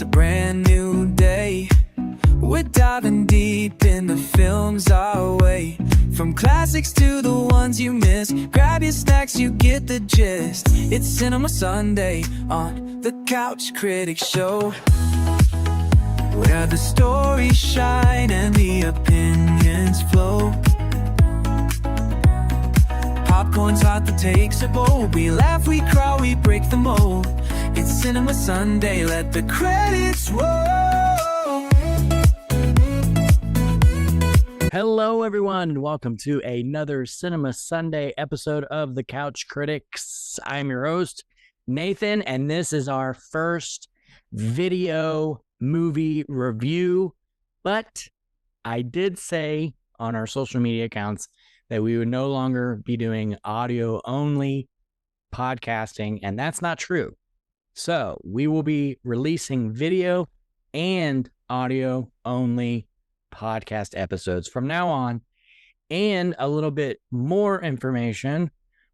It's a brand new day. We're diving deep in the films our way. From classics to the ones you miss. Grab your snacks, you get the gist. It's Cinema Sunday on the Couch Critics Show, where the stories shine and the opinions flow. Popcorn's hot, the takes are bold. We laugh, we cry, we break the mold. It's Cinema Sunday, let the credits roll. Hello, everyone. Welcome to another Cinema Sunday episode of The Couch Critics. I'm your host, Nathan, and this is our first video movie review. But I did say on our social media accounts that we would no longer be doing audio-only podcasting, and that's not true. So we will be releasing video and audio-only podcast episodes from now on, and a little bit more information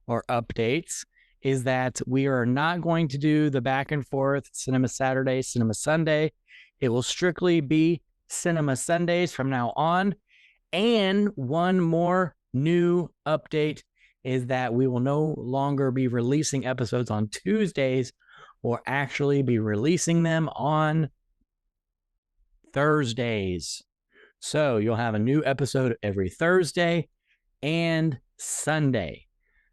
or updates is that we are not going to do the back and forth Cinema Saturday, Cinema Sunday. It will strictly be Cinema Sundays from now on. And one more new update is that we will no longer be releasing episodes on Tuesdays, or actually be releasing them on Thursdays. So you'll have a new episode every Thursday and Sunday.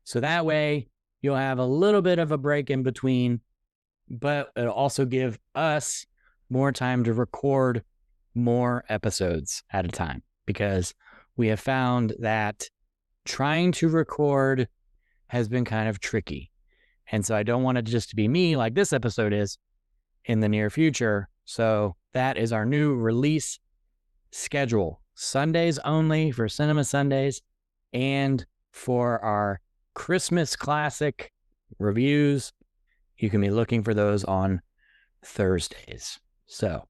So that way you'll have a little bit of a break in between, but it'll also give us more time to record more episodes at a time, because we have found that trying to record has been kind of tricky. And so I don't want it just to be me like this episode is in the near future. So that is our new release schedule. Sundays only for Cinema Sundays, and for our Christmas classic reviews, you can be looking for those on Thursdays. So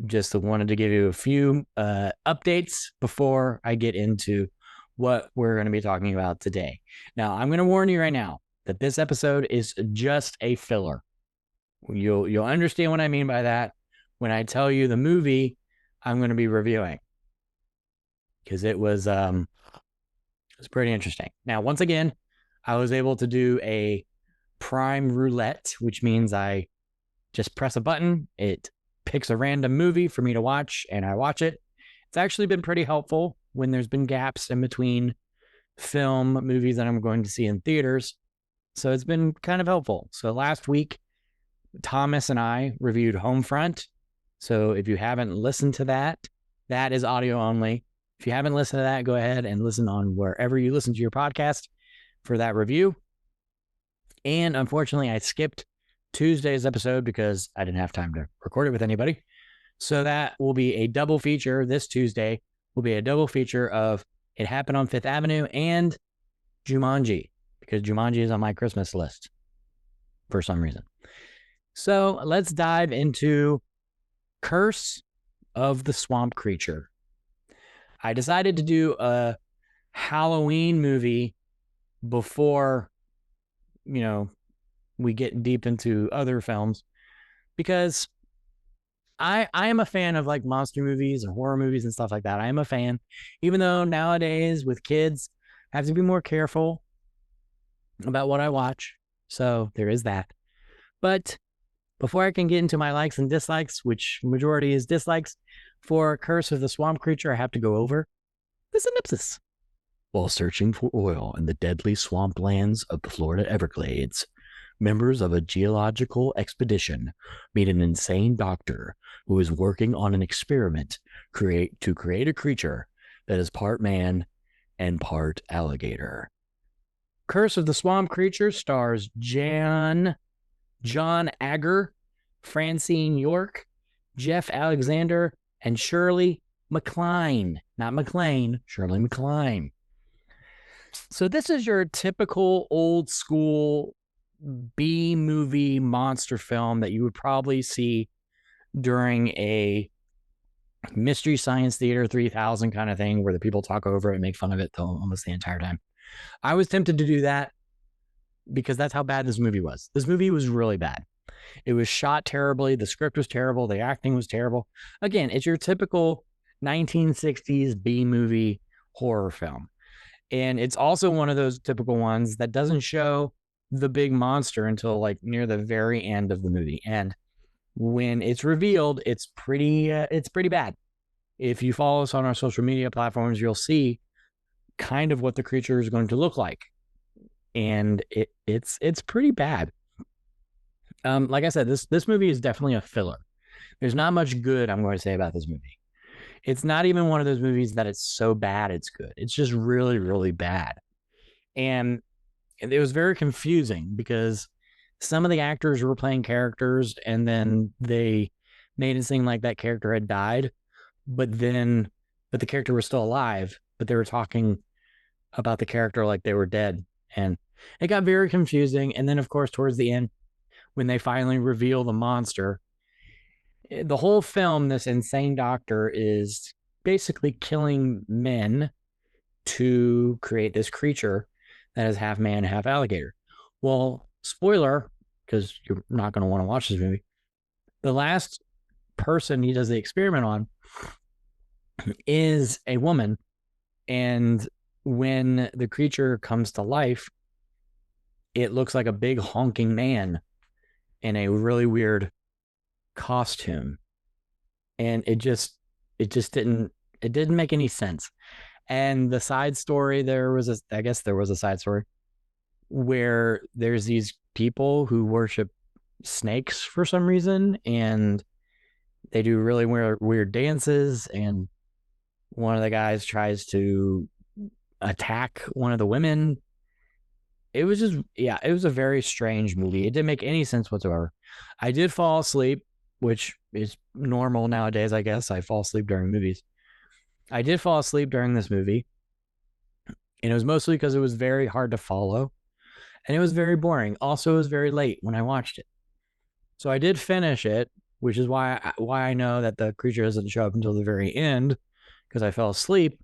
just wanted to give you a few updates before I get into what we're going to be talking about today. Now, I'm going to warn you right now that this episode is just a filler. You'll understand what I mean by that when I tell you the movie I'm going to be reviewing, because it was pretty interesting. Now, once again, I was able to do a prime roulette, which means I just press a button, it picks a random movie for me to watch, and I watch it. It's actually been pretty helpful when there's been gaps in between film movies that I'm going to see in theaters. So it's been kind of helpful. So last week, Thomas and I reviewed Homefront. So if you haven't listened to that, that is audio only. If you haven't listened to that, go ahead and listen on wherever you listen to your podcast for that review. And unfortunately, I skipped Tuesday's episode because I didn't have time to record it with anybody. So that will be a double feature. This Tuesday will be a double feature of It Happened on Fifth Avenue and Jumanji, because Jumanji is on my Christmas list for some reason. So let's dive into Curse of the Swamp Creature. I decided to do a Halloween movie before, we get deep into other films, because I am a fan of like monster movies and horror movies and stuff like that. I am a fan, even though nowadays with kids, I have to be more careful about what I watch. So there is that. But before I can get into my likes and dislikes, which majority is dislikes, for Curse of the Swamp Creature, I have to go over the synopsis. While searching for oil in the deadly swamplands of the Florida Everglades, members of a geological expedition meet an insane doctor who is working on an experiment to create a creature that is part man and part alligator. Curse of the Swamp Creature stars John Agar, Francine York, Jeff Alexander, and Shirley MacLaine. Not McLean, Shirley MacLaine. So this is your typical old school B-movie monster film that you would probably see during a Mystery Science Theater 3000 kind of thing, where the people talk over it and make fun of it almost the entire time. I was tempted to do that because that's how bad this movie was. This movie was really bad. It was shot terribly. The script was terrible. The acting was terrible. Again, it's your typical 1960s B movie horror film. And it's also one of those typical ones that doesn't show the big monster until like near the very end of the movie. And when it's revealed, it's pretty bad. If you follow us on our social media platforms, you'll see kind of what the creature is going to look like. And it's pretty bad. Like I said, this movie is definitely a filler. There's not much good I'm going to say about this movie. It's not even one of those movies that it's so bad it's good. It's just really, really bad. And it was very confusing because some of the actors were playing characters and then they made it seem like that character had died, but the character was still alive, but they were talking about the character like they were dead. And it got very confusing. And then, of course, towards the end, when they finally reveal the monster, the whole film, this insane doctor is basically killing men to create this creature that is half man, half alligator. Well, spoiler, because you're not going to want to watch this movie, the last person he does the experiment on is a woman. And when the creature comes to life, it looks like a big honking man in a really weird costume. And it didn't make any sense. And the side story, there was a side story where there's these people who worship snakes for some reason, and they do really weird dances, and one of the guys tries to attack one of the women. It was a very strange movie. It didn't make any sense whatsoever. I did fall asleep, which is normal nowadays, I guess. I fall asleep during movies. I did fall asleep during this movie, and it was mostly because it was very hard to follow, and it was very boring. Also, it was very late when I watched it. So I did finish it, which is why I know that the creature doesn't show up until the very end, because I fell asleep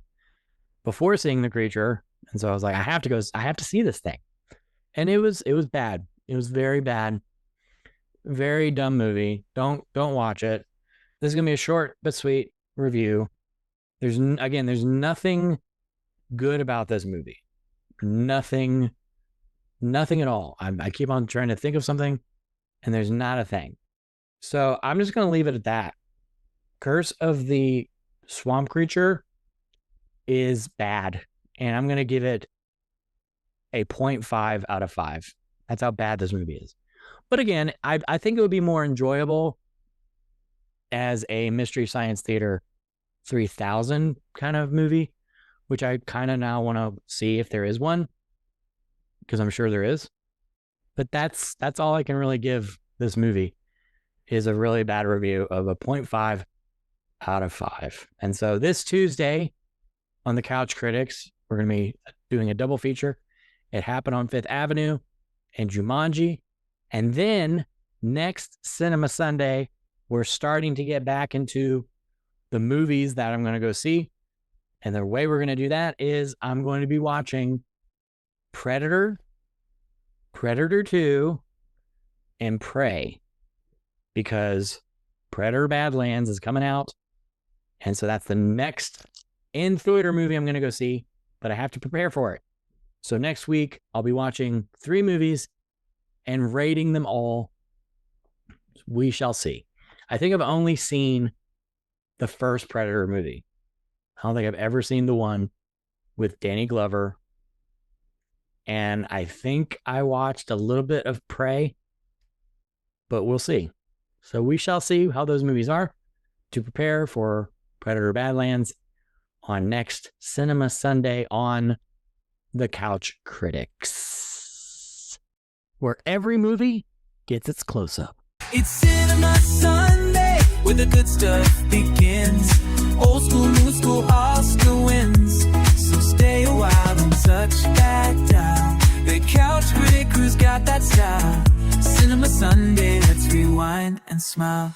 before seeing the creature. And so I was like, I have to see this thing. And it was bad. It was very bad. Very dumb movie. Don't watch it. This is going to be a short but sweet review. There's nothing good about this movie. Nothing at all. I keep on trying to think of something, and there's not a thing. So I'm just going to leave it at that. Curse of the Swamp Creature is bad, and I'm going to give it a 0.5 out of 5. That's how bad this movie is. But again, I think it would be more enjoyable as a Mystery Science Theater 3000 kind of movie, which I kind of now want to see if there is one, because I'm sure there is. But that's all I can really give this movie, is a really bad review of a 0.5 out of 5. And so this Tuesday on the Couch Critics, we're going to be doing a double feature. It Happened on Fifth Avenue and Jumanji. And then next Cinema Sunday, we're starting to get back into the movies that I'm going to go see. And the way we're going to do that is I'm going to be watching Predator, Predator 2, and Prey, because Predator Badlands is coming out. And so that's the next in-theater movie I'm going to go see, but I have to prepare for it. So next week, I'll be watching 3 movies and rating them all. We shall see. I think I've only seen the first Predator movie. I don't think I've ever seen the one with Danny Glover. And I think I watched a little bit of Prey, but we'll see. So we shall see how those movies are to prepare for Predator Badlands on next Cinema Sunday on the Couch Critics, where every movie gets its close-up. It's Cinema Sunday, where the good stuff begins. Old school, new school, all still wins. So stay a while and touch back down. The Couch Critic Crew's got that style. Cinema Sunday, let's rewind and smile.